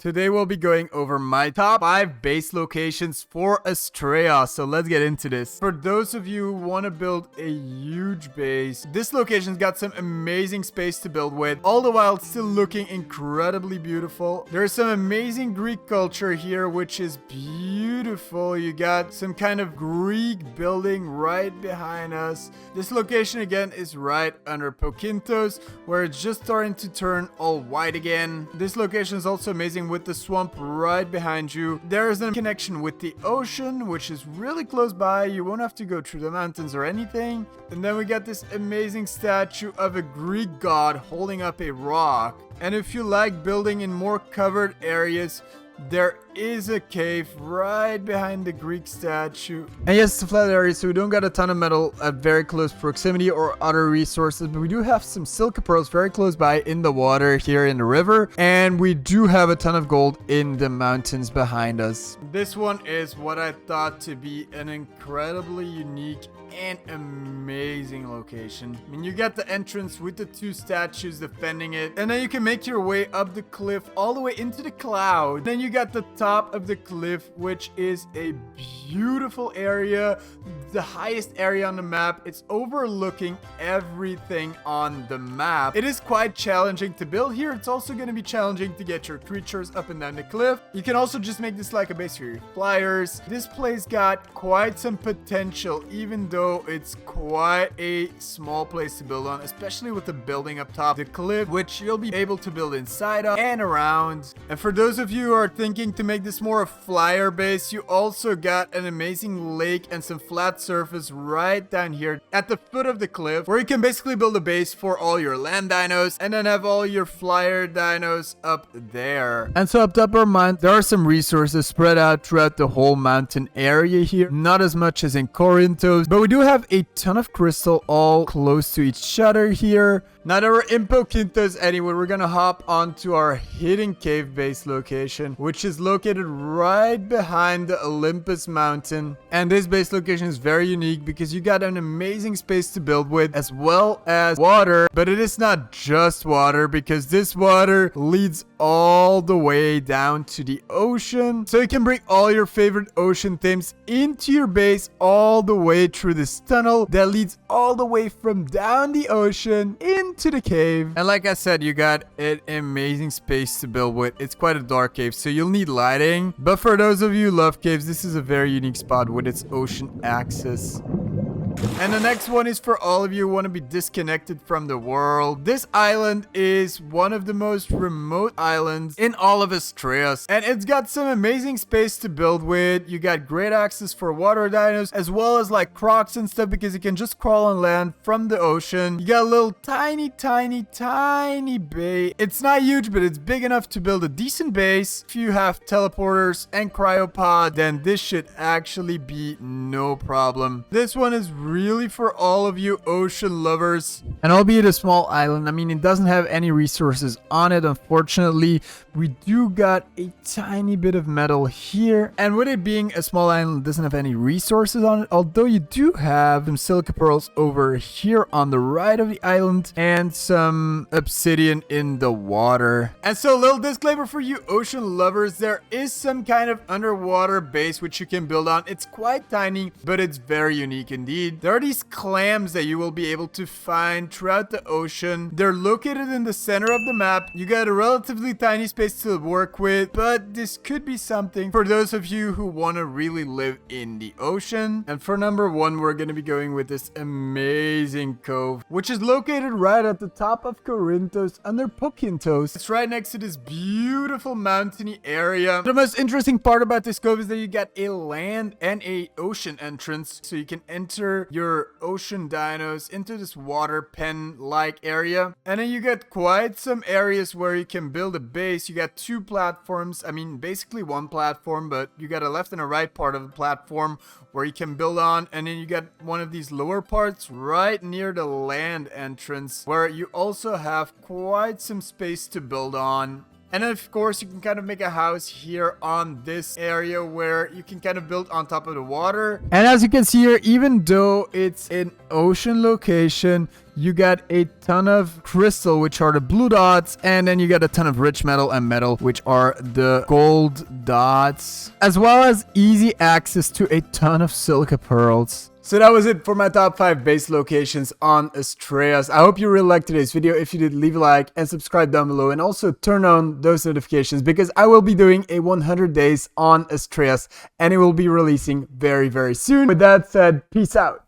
Today we'll be going over my top 5 base locations for Astraeos. So let's get into this. For those of you who want to build a huge base, this location's got some amazing space to build with, all the while still looking incredibly beautiful. There's some amazing Greek culture here, which is beautiful. You got some kind of Greek building right behind us. This location again is right under Pokintos, where it's just starting to turn all white again. This location is also amazing with the swamp right behind you. There is a connection with the ocean, which is really close by. You won't have to go through the mountains or anything. And then we got this amazing statue of a Greek god holding up a rock. And if you like building in more covered areas, there is a cave right behind the Greek statue. And yes, it's a flat area, so we don't got a ton of metal at very close proximity or other resources, but we do have some silica pearls very close by in the water here in the river, and we do have a ton of gold in the mountains behind us. This one is what I thought to be an incredibly unique and amazing location. I mean, you got the entrance with the 2 statues defending it, and then you can make your way up the cliff all the way into the cloud. Then you got the top of the cliff, which is a beautiful area, the highest area on the map. It's overlooking everything on the map. It is quite challenging to build here. It's also going to be challenging to get your creatures up and down the cliff. You can also just make this like a base for your flyers. This place got quite some potential, even though it's quite a small place to build on, especially with the building up top, the cliff, which you'll be able to build inside of and around. And for those of you who are thinking to make this more a flyer base, you also got an amazing lake and some flat surface right down here at the foot of the cliff, where you can basically build a base for all your land dinos and then have all your flyer dinos up there. And so up top of our mine, there are some resources spread out throughout the whole mountain area here. Not as much as in Corinthos, but we do have a ton of crystal all close to each other here. Now that we're in Pokintos anyway, we're gonna hop onto our hidden cave base location, which is located right behind the Olympus mountain. And this base location is very unique because you got an amazing space to build with, as well as water. But it is not just water, because this water leads all the way down to the ocean. So you can bring all your favorite ocean themes into your base all the way through this tunnel that leads all the way from down the ocean into the cave. And like I said, you got an amazing space to build with. It's quite a dark cave, so you'll need lighting. But for those of you who love caves, this is a very unique spot with its ocean access. And the next one is for all of you who want to be disconnected from the world. This island is one of the most remote islands in all of Astraeos, and it's got some amazing space to build with. You got great access for water dinos, as well as like crocs and stuff, because you can just crawl on land from the ocean. You got a little tiny bay. It's not huge, but it's big enough to build a decent base. If you have teleporters and cryopod, then this should actually be no problem. This one is really for all of you ocean lovers. And albeit a small island, I mean, it doesn't have any resources on it, unfortunately. We do got a tiny bit of metal here, and with it being a small island, it doesn't have any resources on it, although you do have some silica pearls over here on the right of the island and some obsidian in the water. And so a little disclaimer for you ocean lovers, there is some kind of underwater base which you can build on. It's quite tiny, but it's very unique indeed. There are these clams that you will be able to find throughout the ocean. They're located in the center of the map. You got a relatively tiny space to work with, but this could be something for those of you who want to really live in the ocean. And for number 1, we're going to be going with this amazing cove, which is located right at the top of Corinthos under Pokintos. It's right next to this beautiful mountainy area. The most interesting part about this cove is that you got a land and a ocean entrance, so you can enter your ocean dinos into this water pen like area. And then you get quite some areas where you can build a base. You got 2 platforms, I mean basically 1 platform, but you got a left and a right part of the platform where you can build on, and then you got one of these lower parts right near the land entrance where you also have quite some space to build on. And then of course you can kind of make a house here on this area where you can kind of build on top of the water. And as you can see here, even though it's an ocean location, You got a ton of crystal, which are the blue dots, and then you got a ton of rich metal and metal, which are the gold dots, as well as easy access to a ton of silica pearls. So that was it for my top 5 base locations on Astraeos. I hope you really liked today's video. If you did, leave a like and subscribe down below, and also turn on those notifications because I will be doing a 100 days on Astraeos and it will be releasing very, very soon. With that said, peace out.